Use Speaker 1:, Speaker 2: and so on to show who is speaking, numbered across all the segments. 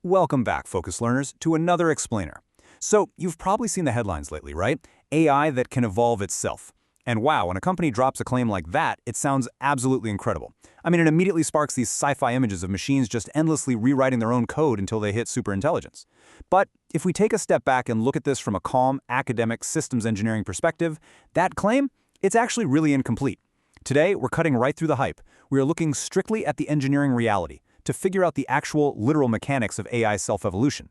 Speaker 1: Welcome back, Focus Learners, to another explainer. So, you've probably seen the headlines lately, right? AI that can evolve itself. And wow, when a company drops a claim like that, it sounds absolutely incredible. I mean, it immediately sparks these sci-fi images of machines just endlessly rewriting their own code until they hit superintelligence. But if we take a step back and look at this from a calm, academic systems engineering perspective, that claim, it's actually really incomplete. Today, we're cutting right through the hype. We are looking strictly at the engineering reality to figure out the actual, literal mechanics of AI self-evolution.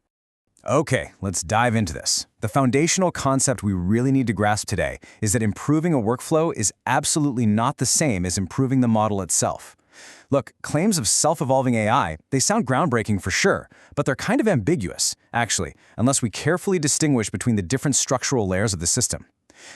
Speaker 2: Okay, let's dive into this. The foundational concept we really need to grasp today is that improving a workflow is absolutely not the same as improving the model itself. Look, claims of self-evolving AI, they sound groundbreaking for sure, but they're kind of ambiguous, actually, unless we carefully distinguish between the different structural layers of the system.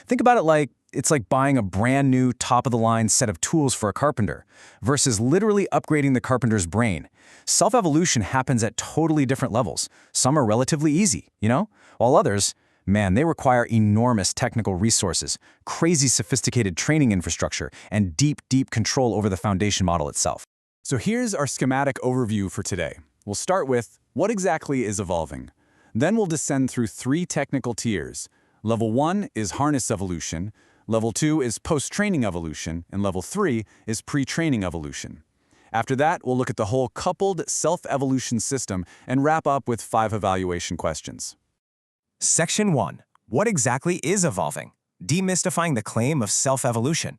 Speaker 2: Think about it like it's like buying a brand new top-of-the-line set of tools for a carpenter versus literally upgrading the carpenter's brain. Self-evolution happens at totally different levels. Some are relatively easy, while others, man, they require enormous technical resources, crazy sophisticated training infrastructure, and deep, deep control over the foundation model itself.
Speaker 1: So here's our schematic overview for today. We'll start with what exactly is evolving. Then we'll descend through 3 technical tiers. Level 1 is harness evolution, Level 2 is post-training evolution, and Level 3 is pre-training evolution. After that, we'll look at the whole coupled self-evolution system and wrap up with 5 evaluation questions.
Speaker 2: Section 1. What exactly is evolving? Demystifying the claim of self-evolution.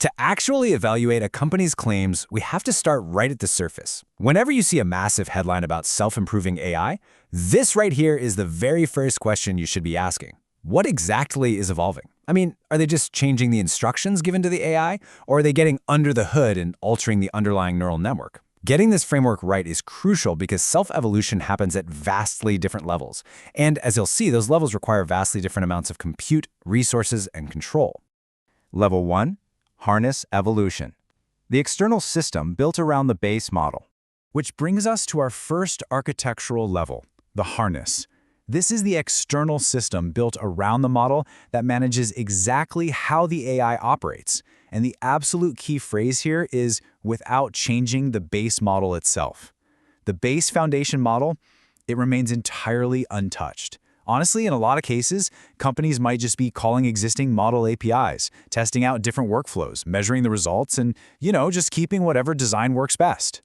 Speaker 2: To actually evaluate a company's claims, we have to start right at the surface. Whenever you see a massive headline about self-improving AI, this right here is the very first question you should be asking. What exactly is evolving? I mean, are they just changing the instructions given to the AI, or are they getting under the hood and altering the underlying neural network? Getting this framework right is crucial because self-evolution happens at vastly different levels. And as you'll see, those levels require vastly different amounts of compute, resources, and control. Level 1. Harness evolution. The external system built around the base model.
Speaker 1: Which brings us to our first architectural level, the harness. This is the external system built around the model that manages exactly how the AI operates. And the absolute key phrase here is without changing the base model itself. The base foundation model, it remains entirely untouched. Honestly, in a lot of cases, companies might just be calling existing model APIs, testing out different workflows, measuring the results, and, just keeping whatever design works best.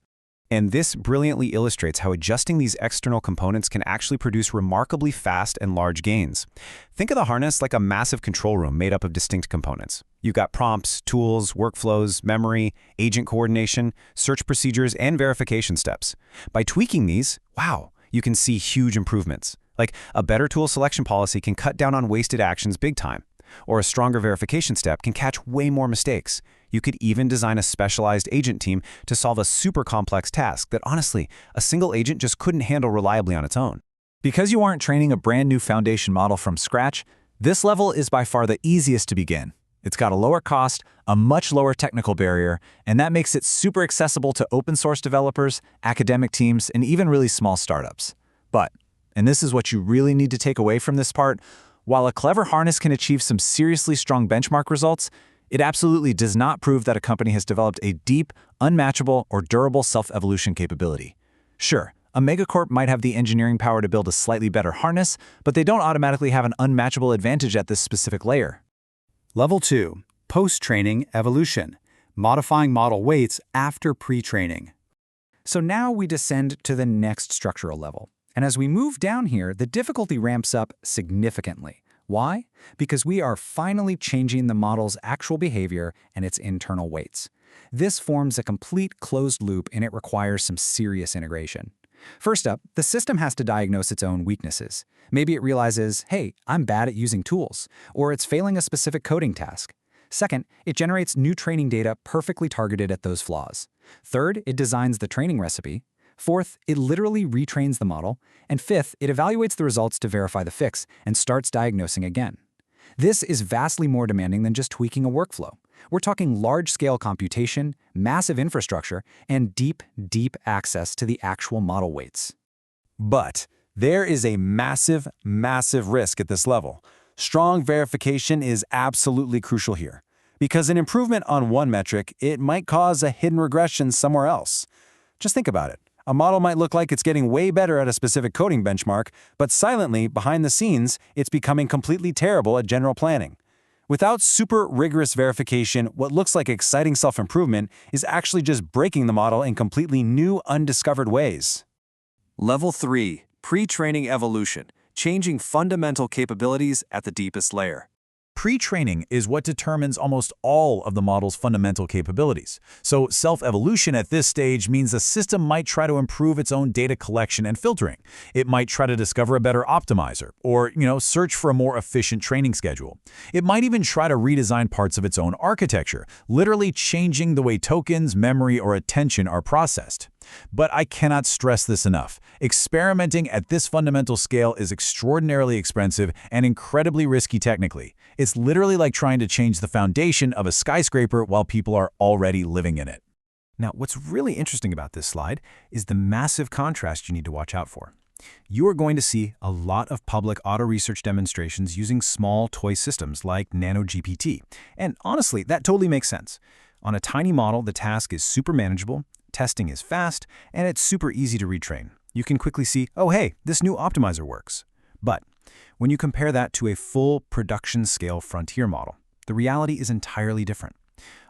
Speaker 2: And this brilliantly illustrates how adjusting these external components can actually produce remarkably fast and large gains. Think of the harness like a massive control room made up of distinct components. You've got prompts, tools, workflows, memory, agent coordination, search procedures, and verification steps. By tweaking these, wow, you can see huge improvements. Like a better tool selection policy can cut down on wasted actions big time, or a stronger verification step can catch way more mistakes. You could even design a specialized agent team to solve a super complex task that honestly, a single agent just couldn't handle reliably on its own.
Speaker 1: Because you aren't training a brand new foundation model from scratch, this level is by far the easiest to begin. It's got a lower cost, a much lower technical barrier, and that makes it super accessible to open source developers, academic teams, and even really small startups. But, and this is what you really need to take away from this part, while a clever harness can achieve some seriously strong benchmark results, it absolutely does not prove that a company has developed a deep, unmatchable, or durable self-evolution capability. Sure, a megacorp might have the engineering power to build a slightly better harness, but they don't automatically have an unmatchable advantage at this specific layer. Level 2. Post-training evolution. Modifying model weights after pre-training. So now we descend to the next structural level. And as we move down here, the difficulty ramps up significantly. Why? Because we are finally changing the model's actual behavior and its internal weights. This forms a complete closed loop and it requires some serious integration. First up, the system has to diagnose its own weaknesses. Maybe it realizes, hey, I'm bad at using tools, or it's failing a specific coding task. Second, it generates new training data perfectly targeted at those flaws. Third, it designs the training recipe. Fourth, it literally retrains the model. And fifth, it evaluates the results to verify the fix and starts diagnosing again. This is vastly more demanding than just tweaking a workflow. We're talking large-scale computation, massive infrastructure, and deep, deep access to the actual model weights.
Speaker 2: But there is a massive, massive risk at this level. Strong verification is absolutely crucial here. Because an improvement on one metric, it might cause a hidden regression somewhere else. Just think about it. A model might look like it's getting way better at a specific coding benchmark, but silently, behind the scenes, it's becoming completely terrible at general planning. Without super rigorous verification, what looks like exciting self-improvement is actually just breaking the model in completely new, undiscovered ways.
Speaker 1: Level 3. Pre-training evolution, changing fundamental capabilities at the deepest layer. Pre-training is what determines almost all of the model's fundamental capabilities. So self-evolution at this stage means a system might try to improve its own data collection and filtering. It might try to discover a better optimizer or, search for a more efficient training schedule. It might even try to redesign parts of its own architecture, literally changing the way tokens, memory, or attention are processed. But I cannot stress this enough. Experimenting at this fundamental scale is extraordinarily expensive and incredibly risky technically. It's literally like trying to change the foundation of a skyscraper while people are already living in it.
Speaker 2: Now, what's really interesting about this slide is the massive contrast you need to watch out for. You are going to see a lot of public auto-research demonstrations using small toy systems like NanoGPT. And honestly, that totally makes sense. On a tiny model, the task is super manageable, testing is fast, and it's super easy to retrain. You can quickly see, oh hey, this new optimizer works. But when you compare that to a full production-scale frontier model, the reality is entirely different.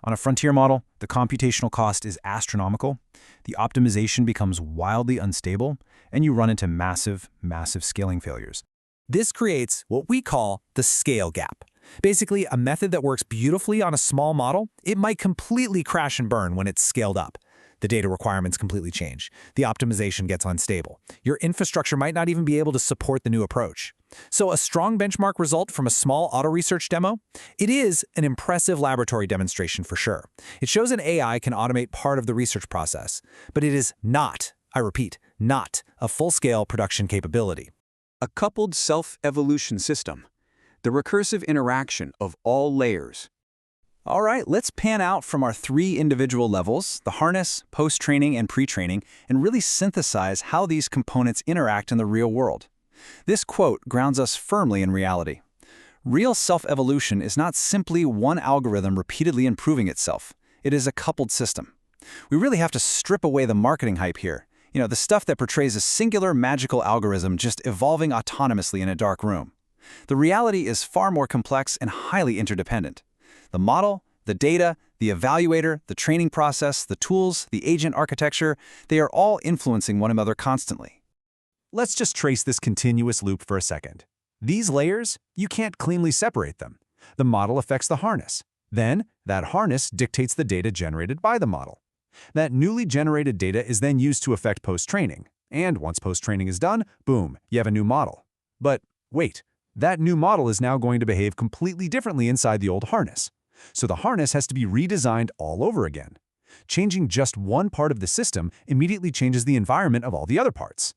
Speaker 2: On a frontier model, the computational cost is astronomical, the optimization becomes wildly unstable, and you run into massive, massive scaling failures.
Speaker 1: This creates what we call the scale gap. Basically, a method that works beautifully on a small model, it might completely crash and burn when it's scaled up. The data requirements completely change. The optimization gets unstable. Your infrastructure might not even be able to support the new approach. So a strong benchmark result from a small auto-research demo? It is an impressive laboratory demonstration for sure. It shows an AI can automate part of the research process, but it is not, I repeat, not a full-scale production capability.
Speaker 3: A coupled self-evolution system. The recursive interaction of all layers.
Speaker 1: All right, let's pan out from our 3 individual levels, the harness, post-training, and pre-training, and really synthesize how these components interact in the real world. This quote grounds us firmly in reality. Real self-evolution is not simply one algorithm repeatedly improving itself. It is a coupled system. We really have to strip away the marketing hype here. The stuff that portrays a singular magical algorithm just evolving autonomously in a dark room. The reality is far more complex and highly interdependent. The model, the data, the evaluator, the training process, the tools, the agent architecture, they are all influencing one another constantly.
Speaker 2: Let's just trace this continuous loop for a second. These layers, you can't cleanly separate them. The model affects the harness. Then, that harness dictates the data generated by the model. That newly generated data is then used to affect post-training. And once post-training is done, boom, you have a new model. But wait, that new model is now going to behave completely differently inside the old harness. So the harness has to be redesigned all over again. Changing just one part of the system immediately changes the environment of all the other parts.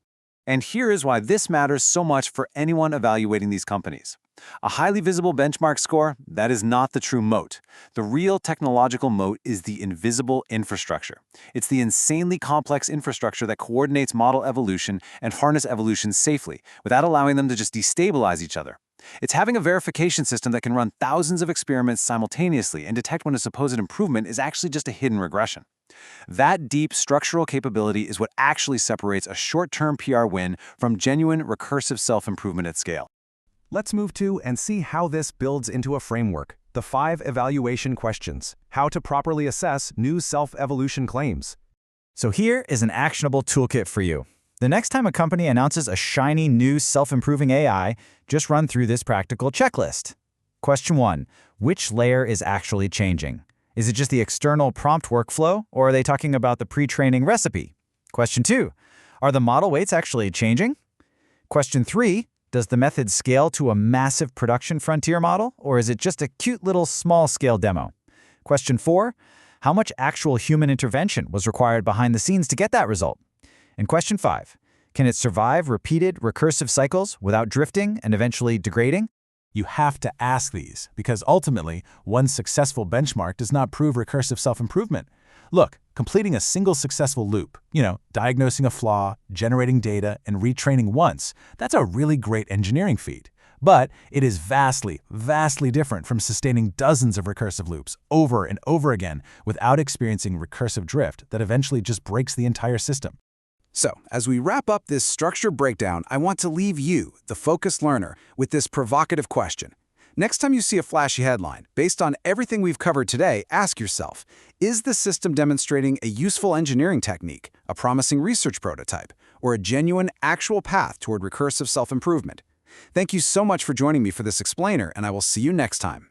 Speaker 1: And here is why this matters so much for anyone evaluating these companies. A highly visible benchmark score, that is not the true moat. The real technological moat is the invisible infrastructure. It's the insanely complex infrastructure that coordinates model evolution and harness evolution safely, without allowing them to just destabilize each other. It's having a verification system that can run thousands of experiments simultaneously and detect when a supposed improvement is actually just a hidden regression. That deep structural capability is what actually separates a short-term PR win from genuine recursive self-improvement at scale.
Speaker 2: Let's move to and see how this builds into a framework. The 5 evaluation questions. How to properly assess new self-evolution claims.
Speaker 1: So here is an actionable toolkit for you. The next time a company announces a shiny new self-improving AI, just run through this practical checklist. Question 1. Which layer is actually changing? Is it just the external prompt workflow, or are they talking about the pre-training recipe? Question 2. Are the model weights actually changing? Question 3. Does the method scale to a massive production frontier model, or is it just a cute little small-scale demo? Question 4. How much actual human intervention was required behind the scenes to get that result? And question 5. Can it survive repeated recursive cycles without drifting and eventually degrading?
Speaker 2: You have to ask these, because ultimately, one successful benchmark does not prove recursive self-improvement. Look, completing a single successful loop, diagnosing a flaw, generating data, and retraining once, that's a really great engineering feat. But it is vastly, vastly different from sustaining dozens of recursive loops over and over again without experiencing recursive drift that eventually just breaks the entire system.
Speaker 3: So, as we wrap up this structure breakdown, I want to leave you, the focused learner, with this provocative question. Next time you see a flashy headline, based on everything we've covered today, ask yourself, is the system demonstrating a useful engineering technique, a promising research prototype, or a genuine, actual path toward recursive self-improvement? Thank you so much for joining me for this explainer, and I will see you next time.